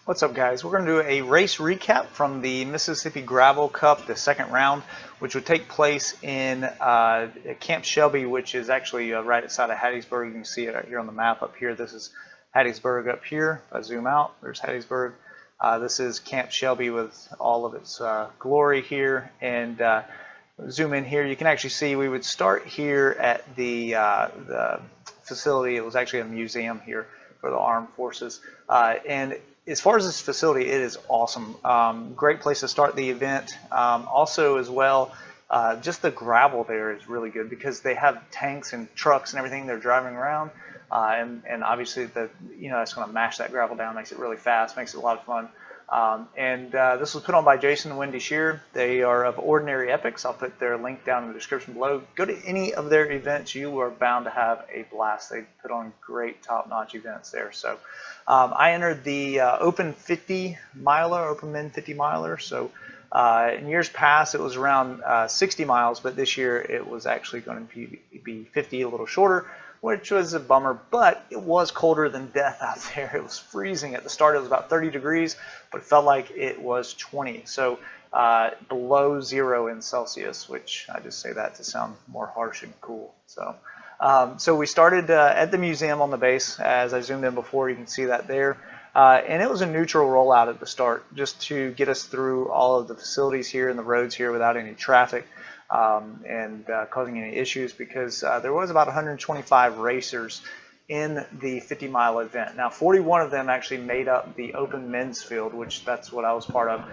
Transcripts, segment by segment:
What's up, guys? We're going to do a race recap from the Mississippi Gravel Cup, the second round, which would take place in Camp Shelby, which is actually right outside of Hattiesburg. You can see it right here on the map up here. This is Hattiesburg up here. If I zoom out, there's Hattiesburg. This is Camp Shelby with all of its glory here. And zoom in here, you can actually see we would start here at the facility. It was actually a museum here for the armed forces. And as far as this facility, it is awesome. Great place to start the event. Also, as well, just the gravel there is really good because they have tanks and trucks and everything they're driving around, and obviously that's going to mash that gravel down, makes it really fast, makes it a lot of fun. This was put on by Jason and Wendy Shear. They are of Ordinary Epics. I'll put their link down in the description below. Go to any of their events. You are bound to have a blast. They put on great top-notch events there. So I entered the open 50 miler, open men 50 miler. So in years past it was around 60 miles, but this year it was actually going to be 50, a little shorter, which was a bummer, but it was colder than death out there. It was freezing at the start. It was about 30 degrees, but it felt like it was 20. So below 0 in Celsius, which I just say that to sound more harsh and cool. So we started at the museum on the base. As I zoomed in before, you can see that there. And it was a neutral rollout at the start, just to get us through all of the facilities here and the roads here without any traffic. Causing any issues, because there was about 125 racers in the 50-mile event. Now 41 of them actually made up the open men's field, which that's what I was part of.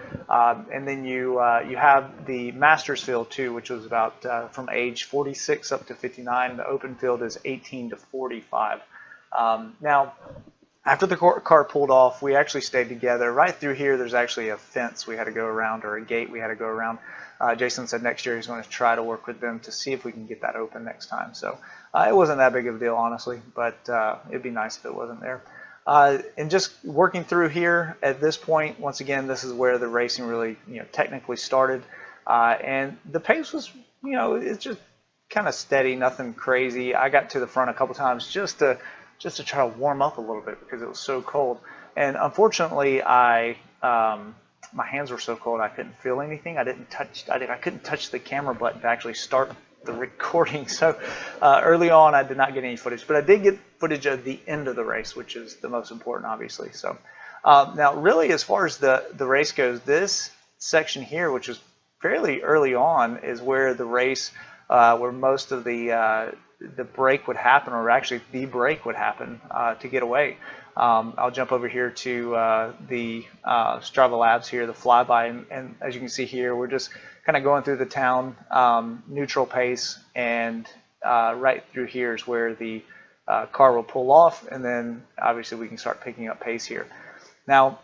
And then you have the masters field too, which was about from age 46 up to 59. The open field is 18 to 45. Now after the car pulled off, we actually stayed together. Right through here, there's actually a fence we had to go around, or a gate we had to go around. Jason said next year he's going to try to work with them to see if we can get that open next time. So it wasn't that big of a deal, honestly, but it'd be nice if it wasn't there. And just working through here at this point, once again, this is where the racing really, technically started. And the pace was, it's just kind of steady, nothing crazy. I got to the front a couple times just to try to warm up a little bit because it was so cold. And unfortunately, my hands were so cold I couldn't feel anything. I couldn't touch the camera button to actually start the recording. So early on, I did not get any footage, but I did get footage of the end of the race, which is the most important, obviously. So now, really, as far as the race goes, this section here, which is fairly early on, is where the race, where most of the break would happen, or actually the break would happen to get away. I'll jump over here to the Strava Labs here, the flyby, and as you can see here, we're just kind of going through the town, neutral pace, and right through here is where the car will pull off, and then obviously we can start picking up pace here. Now,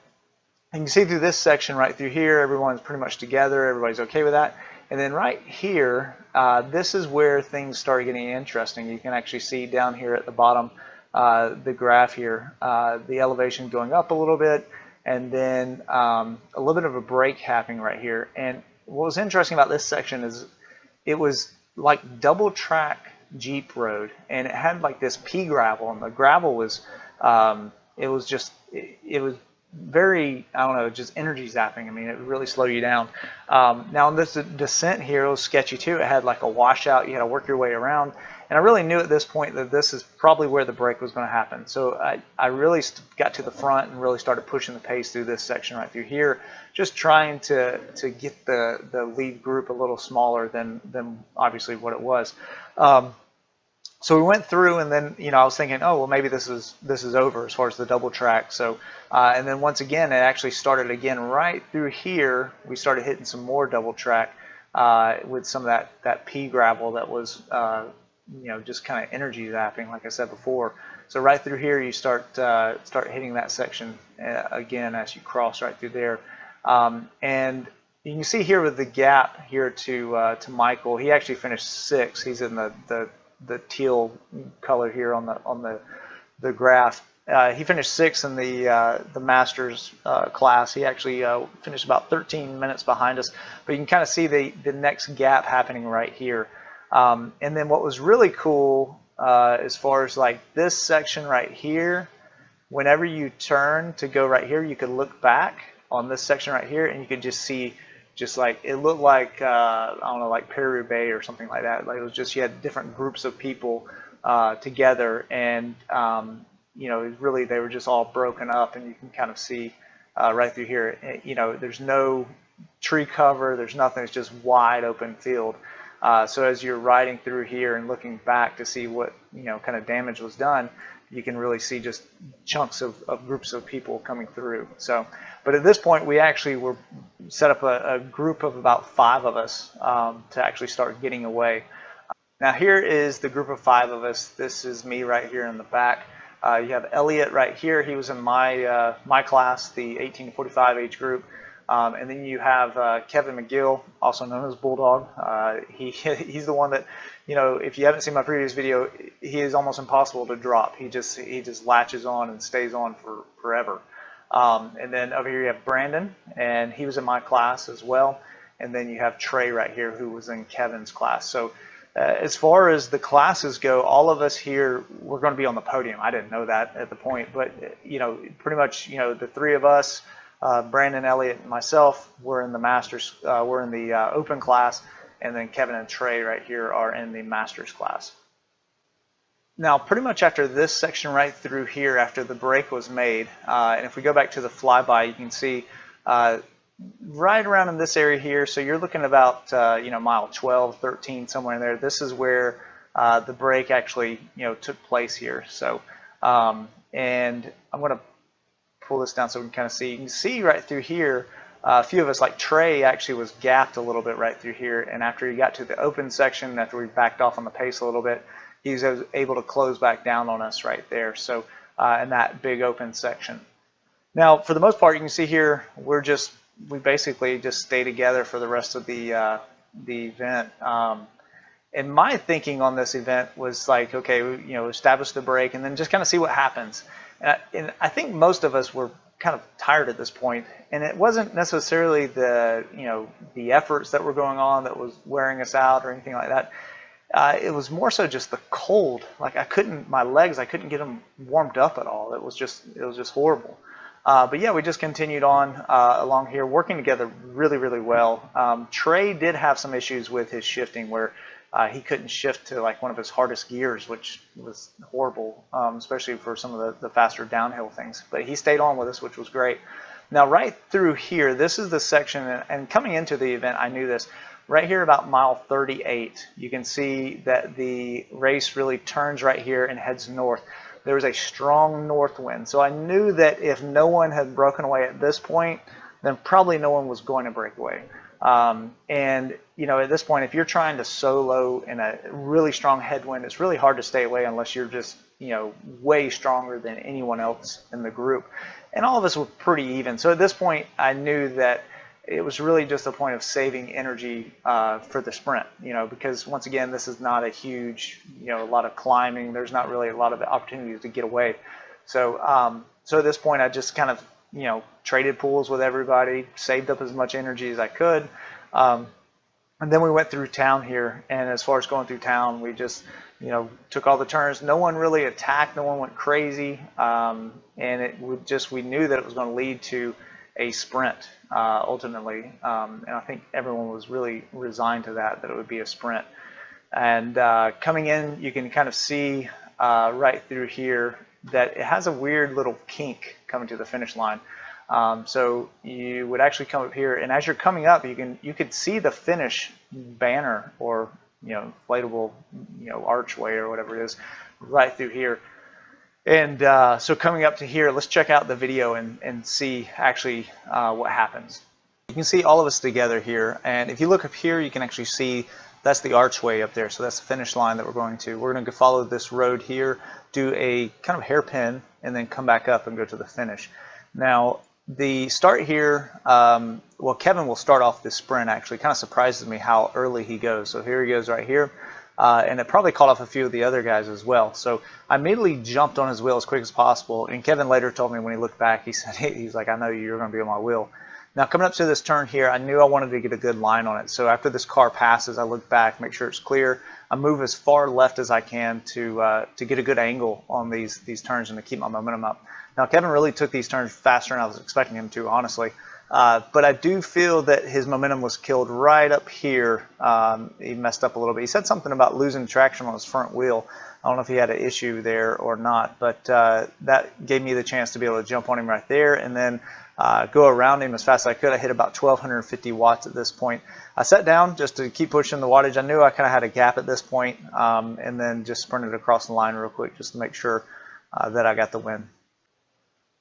you can see through this section right through here, everyone's pretty much together, everybody's okay with that. And then right here, this is where things start getting interesting. You can actually see down here at the bottom, the graph here, the elevation going up a little bit, and then a little bit of a break happening right here. And what was interesting about this section is it was like double track Jeep road, and it had like this pea gravel, and the gravel was it was very, I don't know, just energy zapping. I mean, it would really slow you down. Now on this descent here, it was sketchy too. It had like a washout. You had to work your way around. And I really knew at this point that this is probably where the break was going to happen. So I really got to the front and really started pushing the pace through this section right through here, just trying to get the lead group a little smaller than obviously what it was. So we went through, and then I was thinking, oh well, maybe this is over as far as the double track. So and then once again, it actually started again right through here. We started hitting some more double track with some of that pea gravel that was just kind of energy zapping, like I said before. So right through here, you start hitting that section again as you cross right through there, and you can see here with the gap here to Michael. He actually finished 6th. He's in the teal color here on the graph. He finished 6th in the Masters class. He actually finished about 13 minutes behind us, but you can kind of see the next gap happening right here. And then what was really cool as far as like this section right here, whenever you turn to go right here, you could look back on this section right here, and you could just see, just like it looked like I don't know, like Paris-Roubaix or something like that. Like it was just, you had different groups of people together, and you know, really they were just all broken up, and you can kind of see right through here. You know, there's no tree cover, there's nothing. It's just wide open field. So as you're riding through here and looking back to see what, you know, kind of damage was done, you can really see just chunks of groups of people coming through. So, but at this point, we actually were set up a group of about 5 of us to actually start getting away. Now here is the group of 5 of us. This is me right here in the back. You have Elliot right here. He was in my my class, the 18 to 45 age group. And then you have Kevin McGill, also known as Bulldog. He's the one that, you know, if you haven't seen my previous video, he is almost impossible to drop. He just latches on and stays on for forever. And then over here you have Brandon, and he was in my class as well. And then you have Trey right here, who was in Kevin's class. So as far as the classes go, all of us here, we're going to be on the podium. I didn't know that at the point, but you know, pretty much, you know, the 3 of us, Brandon, Elliot, and myself, we're in the masters. We're in the open class, and then Kevin and Trey right here are in the masters class. Now, pretty much after this section right through here, after the break was made, and if we go back to the flyby, you can see right around in this area here. So you're looking about you know, mile 12, 13, somewhere in there. This is where the break actually, you know, took place here. So, and I'm going to pull this down so we can kind of see. You can see right through here, a few of us, like Trey, actually was gapped a little bit right through here. And after he got to the open section, after we backed off on the pace a little bit, he was able to close back down on us right there. So in that big open section. Now, for the most part, you can see here, we basically just stay together for the rest of the event. And my thinking on this event was like, okay, you know, establish the break and then just kind of see what happens. And I think most of us were kind of tired at this point, and it wasn't necessarily the, you know, the efforts that were going on that was wearing us out or anything like that. It was more so just the cold. Like my legs, I couldn't get them warmed up at all. It was just horrible. But yeah, we just continued on along here, working together really, really well. Trey did have some issues with his shifting where he couldn't shift to like one of his hardest gears, which was horrible, especially for some of the faster downhill things. But he stayed on with us, which was great. Now, right through here, this is the section, and coming into the event, I knew this. Right here about mile 38, you can see that the race really turns right here and heads north. There was a strong north wind, so I knew that if no one had broken away at this point, then probably no one was going to break away. And you know, at this point, if you're trying to solo in a really strong headwind, it's really hard to stay away unless you're just, you know, way stronger than anyone else in the group. And all of us were pretty even. So at this point, I knew that it was really just a point of saving energy for the sprint, you know, because once again, this is not a huge, you know, a lot of climbing. There's not really a lot of opportunities to get away. So, so at this point, I just kind of, you know, traded pools with everybody, saved up as much energy as I could. And then we went through town here. And as far as going through town, we just, you know, took all the turns. No one really attacked. No one went crazy. And it would just, we knew that it was going to lead to a sprint ultimately. And I think everyone was really resigned to that it would be a sprint. And coming in, you can kind of see right through here that it has a weird little kink coming to the finish line. So you would actually come up here, and as you're coming up, you could see the finish banner, or, you know, inflatable, you know, archway or whatever it is, right through here. And so coming up to here, let's check out the video and see actually what happens. You can see all of us together here, and if you look up here, you can actually see that's the archway up there. So that's the finish line that we're going to. We're going to follow this road here, do a kind of hairpin, and then come back up and go to the finish. Now, the start here, well, Kevin will start off this sprint. Actually, kind of surprises me how early he goes. So here he goes right here. And it probably caught off a few of the other guys as well. So I immediately jumped on his wheel as quick as possible. And Kevin later told me when he looked back, he said, he's like, I know you're going to be on my wheel. Now coming up to this turn here, I knew I wanted to get a good line on it. So after this car passes, I look back, make sure it's clear. I move as far left as I can to get a good angle on these turns and to keep my momentum up. Now Kevin really took these turns faster than I was expecting him to, honestly. But I do feel that his momentum was killed right up here. He messed up a little bit. He said something about losing traction on his front wheel. I don't know if he had an issue there or not, but that gave me the chance to be able to jump on him right there and then go around him as fast as I could. I hit about 1,250 watts at this point. I sat down just to keep pushing the wattage. I knew I kind of had a gap at this point, and then just sprinted across the line real quick just to make sure that I got the win.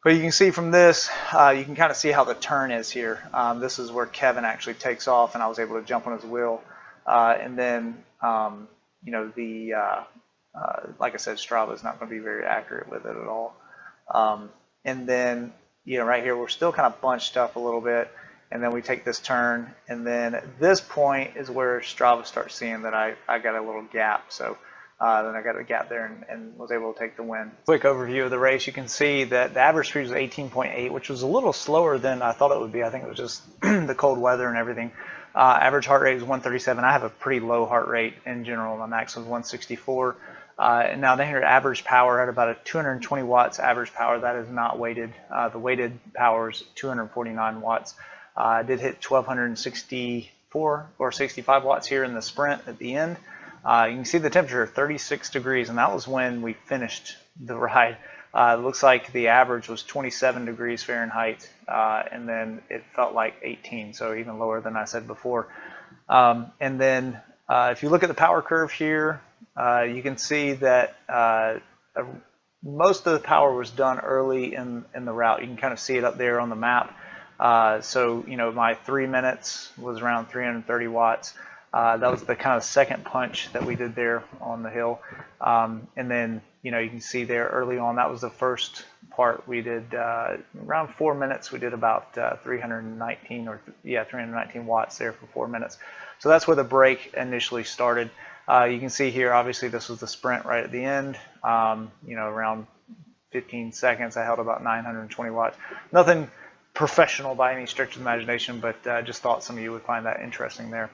But you can see from this, you can kind of see how the turn is here. This is where Kevin actually takes off, and I was able to jump on his wheel. And then, you know, like I said, Strava is not going to be very accurate with it at all. And then, you know, right here, we're still kind of bunched up a little bit. And then we take this turn. And then at this point is where Strava starts seeing that I got a little gap. So then I got a gap there and was able to take the win. Quick overview of the race. You can see that the average speed was 18.8, which was a little slower than I thought it would be. I think it was just the cold weather and everything. Average heart rate was 137. I have a pretty low heart rate in general. My max was 164. And now down here, average power at about a 220 watts average power. That is not weighted. The weighted power is 249 watts. I did hit 1,264 or 65 watts here in the sprint at the end. You can see the temperature, 36 degrees, and that was when we finished the ride. It looks like the average was 27 degrees Fahrenheit, and then it felt like 18, so even lower than I said before. And then if you look at the power curve here, you can see that most of the power was done early in the route. You can kind of see it up there on the map. So, you know, my 3 minutes was around 330 watts. That was the kind of second punch that we did there on the hill. And then, you know, you can see there early on, that was the first part. We did around 4 minutes. We did about 319 watts there for 4 minutes. So that's where the break initially started. You can see here, obviously, this was the sprint right at the end. You know, around 15 seconds, I held about 920 watts. Nothing professional by any stretch of the imagination, but just thought some of you would find that interesting there.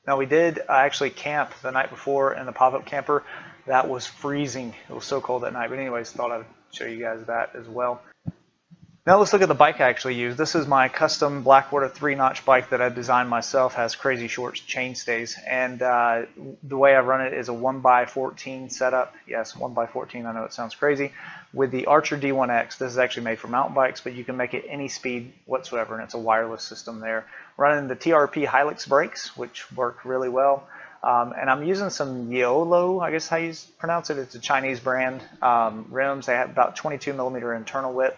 Now we did actually camp the night before in the pop-up camper. That was freezing. It was so cold that night. But anyways, thought I'd show you guys that as well. Now let's look at the bike I actually used. This is my custom Blackwater 3-notch bike that I designed myself. Has crazy short chain stays. And the way I run it is a 1x14 setup. Yes, 1x14. I know it sounds crazy. With the Archer D1X. This is actually made for mountain bikes, but you can make it any speed whatsoever, and it's a wireless system there. Running the TRP Hilux brakes, which work really well. And I'm using some Yolo, I guess how you pronounce it. It's a Chinese brand. Rims, they have about 22mm internal width.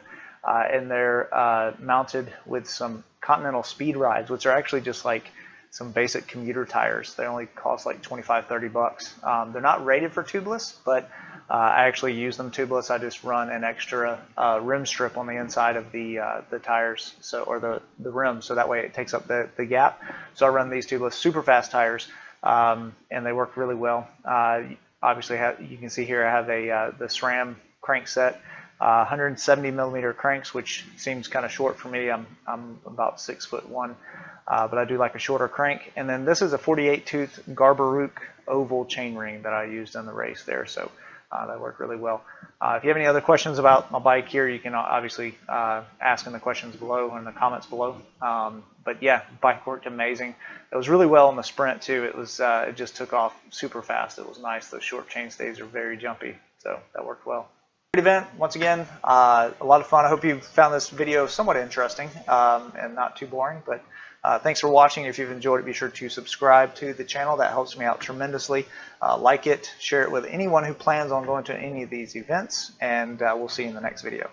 And they're mounted with some Continental Speed Rides, which are actually just like some basic commuter tires. They only cost like 25-30 bucks. They're not rated for tubeless, but I actually use them tubeless. I just run an extra rim strip on the inside of the tires, so or the rim, so that way it takes up the gap. So I run these tubeless, super fast tires, and they work really well. Obviously, you can see here I have the SRAM crank set. 170mm cranks, which seems kind of short for me. I'm about 6'1", but I do like a shorter crank. And then this is a 48-tooth Garbaruk oval chainring that I used in the race there, so that worked really well. If you have any other questions about my bike here, you can obviously ask in the questions below, in the comments below. But yeah, bike worked amazing. It was really well in the sprint too. It was it just took off super fast. It was nice. Those short chain stays are very jumpy, so that worked well. Event once again, a lot of fun. I hope you found this video somewhat interesting and not too boring, but thanks for watching. If you've enjoyed it, be sure to subscribe to the channel. That helps me out tremendously. Like it, share it with anyone who plans on going to any of these events, and we'll see you in the next video.